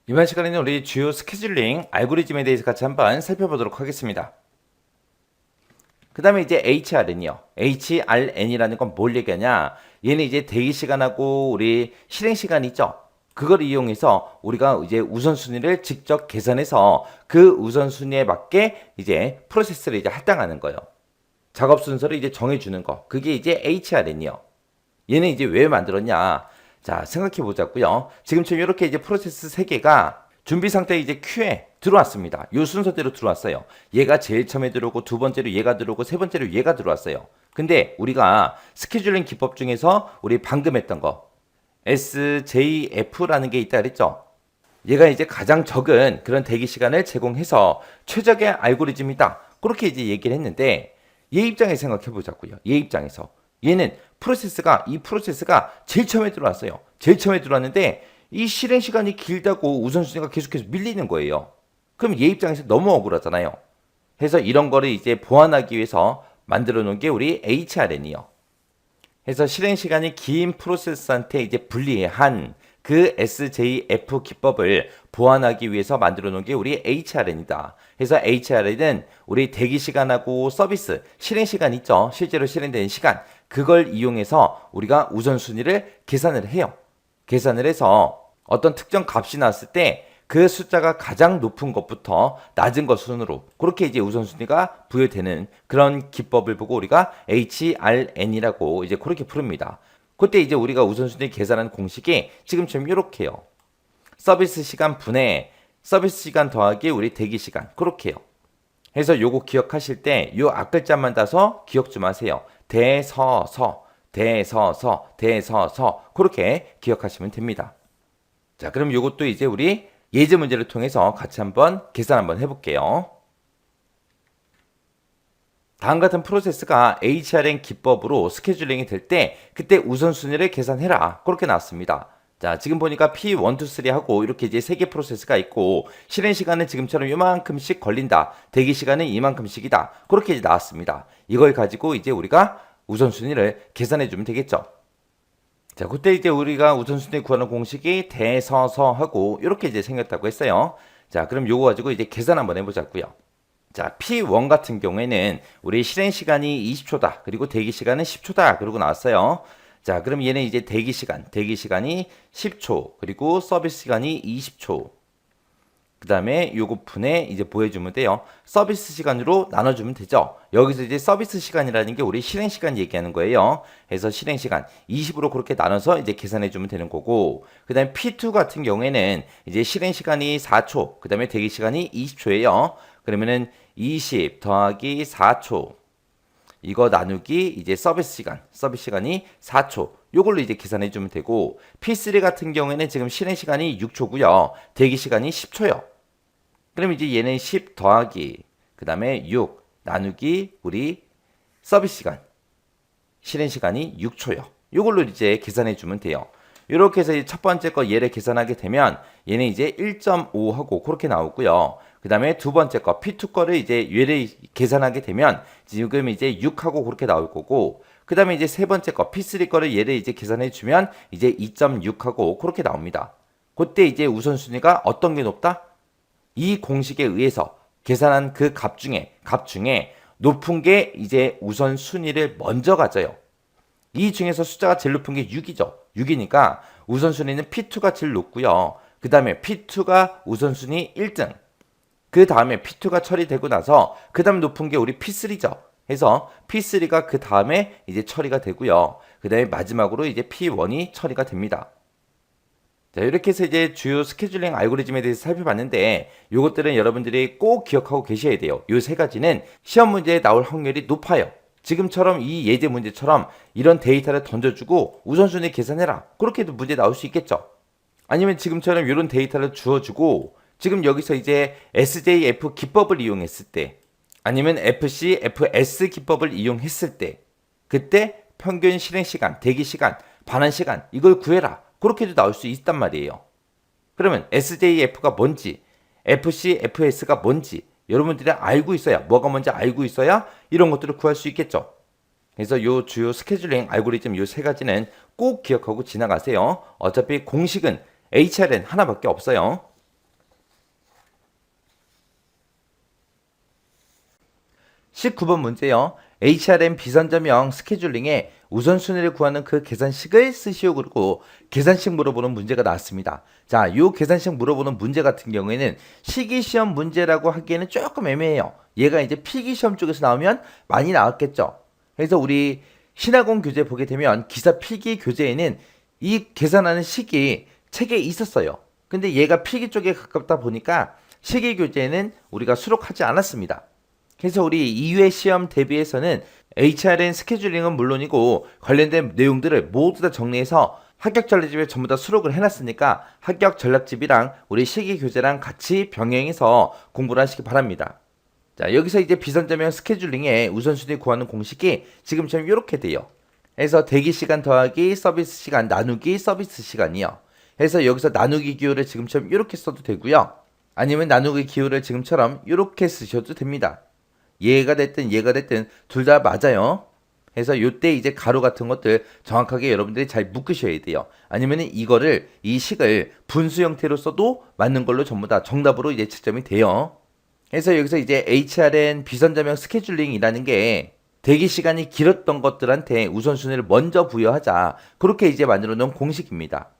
이번 시간에는 우리 주요 스케줄링 알고리즘에 대해서 같이 한번 살펴보도록 하겠습니다. 그 다음에 이제 HRN이요. HRN이라는 건 뭘 얘기하냐? 얘는 이제 대기 시간하고 우리 실행 시간 있죠? 그걸 이용해서 우리가 이제 우선순위를 직접 계산해서 그 우선순위에 맞게 이제 프로세스를 이제 할당하는 거예요. 작업 순서를 이제 정해주는 거. 그게 이제 HRN이요. 얘는 이제 왜 만들었냐? 자, 생각해 보자고요. 지금처럼 이렇게 이제 프로세스 3개가 준비 상태에 이제 큐에 들어왔습니다. 요 순서대로 들어왔어요. 얘가 제일 처음에 들어오고 두 번째로 얘가 들어오고 세 번째로 얘가 들어왔어요. 근데 우리가 스케줄링 기법 중에서 우리 방금 했던 거 SJF라는 게 있다 그랬죠? 얘가 이제 가장 적은 그런 대기 시간을 제공해서 최적의 알고리즘이다. 그렇게 이제 얘기를 했는데 얘 입장에서 생각해 보자고요. 얘 입장에서. 얘는 이 프로세스가 제일 처음에 들어왔어요. 제일 처음에 들어왔는데 이 실행 시간이 길다고 우선순위가 계속해서 밀리는 거예요. 그럼 얘 입장에서 너무 억울하잖아요. 해서 이런 거를 이제 보완하기 위해서 만들어 놓은 게 우리 HRN이요. 해서 실행 시간이 긴 프로세스한테 이제 불리한 그 SJF 기법을 보완하기 위해서 만들어 놓은 게 우리 HRN이다. 그래서 HRN은 우리 대기 시간하고 서비스, 실행 시간 있죠? 실제로 실행되는 시간. 그걸 이용해서 우리가 우선순위를 계산을 해요. 계산을 해서 어떤 특정 값이 나왔을 때 그 숫자가 가장 높은 것부터 낮은 것 순으로 그렇게 이제 우선순위가 부여되는 그런 기법을 보고 우리가 HRN이라고 이제 그렇게 부릅니다. 그때 이제 우리가 우선순위 계산하는 공식이 지금처럼 이렇게요. 서비스 시간 분의 서비스 시간 더하기 우리 대기 시간 그렇게요. 해서 요거 기억하실 때 요 앞글자만 따서 기억 좀 하세요. 대서서 대서서 대서서 그렇게 기억하시면 됩니다. 자, 그럼 요것도 이제 우리 예제 문제를 통해서 같이 한번 계산 한번 해볼게요. 다음 같은 프로세스가 HRN 기법으로 스케줄링이 될 때 그때 우선순위를 계산해라. 그렇게 나왔습니다. 자, 지금 보니까 P1, 2, 3 하고 이렇게 이제 3개 프로세스가 있고 실행 시간은 지금처럼 이만큼씩 걸린다. 대기 시간은 이만큼씩이다. 그렇게 이제 나왔습니다. 이걸 가지고 이제 우리가 우선순위를 계산해 주면 되겠죠. 자, 그때 이제 우리가 우선순위 구하는 공식이 대서서하고 이렇게 이제 생겼다고 했어요. 자, 그럼 요거 가지고 이제 계산 한번 해보자고요. 자, P1 같은 경우에는 우리 실행 시간이 20초다. 그리고 대기 시간은 10초다. 그러고 나왔어요. 자, 그럼 얘는 이제 대기 시간이 10초. 그리고 서비스 시간이 20초. 그 다음에 요거 분에 이제 보여주면 돼요. 서비스 시간으로 나눠주면 되죠. 여기서 이제 서비스 시간이라는 게 우리 실행 시간 얘기하는 거예요. 그래서 실행 시간 20으로 그렇게 나눠서 이제 계산해주면 되는 거고, 그 다음에 P2 같은 경우에는 이제 실행 시간이 4초, 그 다음에 대기 시간이 20초예요. 그러면은 20 더하기 4초. 이거 나누기 이제 서비스 시간이 4초. 요걸로 이제 계산해 주면 되고 P3 같은 경우에는 지금 실행 시간이 6초고요. 대기 시간이 10초요. 그럼 이제 얘는 10 더하기 그다음에 6 나누기 우리 서비스 시간 실행 시간이 6초요. 요걸로 이제 계산해 주면 돼요. 이렇게 해서 첫 번째 거 얘를 계산하게 되면 얘는 이제 1.5하고 그렇게 나오고요. 그 다음에 두 번째 거 P2 거를 이제 얘를 계산하게 되면 지금 이제 6하고 그렇게 나올 거고, 그 다음에 이제 세 번째 거 P3 거를 얘를 이제 계산해 주면 이제 2.6하고 그렇게 나옵니다. 그때 이제 우선순위가 어떤 게 높다? 이 공식에 의해서 계산한 그 값 중에 높은 게 이제 우선순위를 먼저 가져요. 이 중에서 숫자가 제일 높은 게 6이죠. 6이니까 우선순위는 P2가 제일 높고요. 그 다음에 P2가 우선순위 1등. 그 다음에 P2가 처리되고 나서 그 다음 높은 게 우리 P3죠. 해서 P3가 그 다음에 이제 처리가 되고요. 그 다음에 마지막으로 이제 P1이 처리가 됩니다. 자, 이렇게 해서 이제 주요 스케줄링 알고리즘에 대해서 살펴봤는데 이것들은 여러분들이 꼭 기억하고 계셔야 돼요. 이 세 가지는 시험 문제에 나올 확률이 높아요. 지금처럼 이 예제 문제처럼 이런 데이터를 던져주고 우선순위 계산해라. 그렇게 해도 문제 나올 수 있겠죠. 아니면 지금처럼 이런 데이터를 주어주고 지금 여기서 이제 SJF 기법을 이용했을 때 아니면 FC, FS 기법을 이용했을 때 그때 평균 실행 시간, 대기 시간, 반환 시간 이걸 구해라. 그렇게도 나올 수 있단 말이에요. 그러면 SJF가 뭔지, FC, FS가 뭔지 여러분들이 알고 있어야, 뭐가 뭔지 알고 있어야 이런 것들을 구할 수 있겠죠. 그래서 요 주요 스케줄링 알고리즘 요 세 가지는 꼭 기억하고 지나가세요. 어차피 공식은 HRN 하나밖에 없어요. 19번 문제요. HRM 비선점형 스케줄링에 우선순위를 구하는 그 계산식을 쓰시오. 그리고 계산식 물어보는 문제가 나왔습니다. 자, 요 계산식 물어보는 문제 같은 경우에는 실기시험 문제라고 하기에는 조금 애매해요. 얘가 이제 필기시험 쪽에서 나오면 많이 나왔겠죠. 그래서 우리 신학원 교재 보게 되면 기사 필기 교재에는 이 계산하는 식이 책에 있었어요. 근데 얘가 필기 쪽에 가깝다 보니까 실기 교재에는 우리가 수록하지 않았습니다. 그래서 우리 2회 시험 대비해서는 HRN 스케줄링은 물론이고 관련된 내용들을 모두 다 정리해서 합격 전략집에 전부 다 수록을 해놨으니까 합격 전략집이랑 우리 실기 교재랑 같이 병행해서 공부를 하시기 바랍니다. 자, 여기서 이제 비선점형 스케줄링의 우선순위 구하는 공식이 지금처럼 이렇게 돼요. 그래서 대기 시간 더하기 서비스 시간 나누기 서비스 시간이요. 그래서 여기서 나누기 기호를 지금처럼 이렇게 써도 되고요. 아니면 나누기 기호를 지금처럼 이렇게 쓰셔도 됩니다. 얘가 됐든 얘가 됐든 둘 다 맞아요. 그래서 요때 이제 가로 같은 것들 정확하게 여러분들이 잘 묶으셔야 돼요. 아니면 이거를 이 식을 분수 형태로 써도 맞는 걸로 전부 다 정답으로 이제 채점이 돼요. 그래서 여기서 이제 HRN 비선점형 스케줄링이라는 게 대기 시간이 길었던 것들한테 우선순위를 먼저 부여하자. 그렇게 이제 만들어 놓은 공식입니다.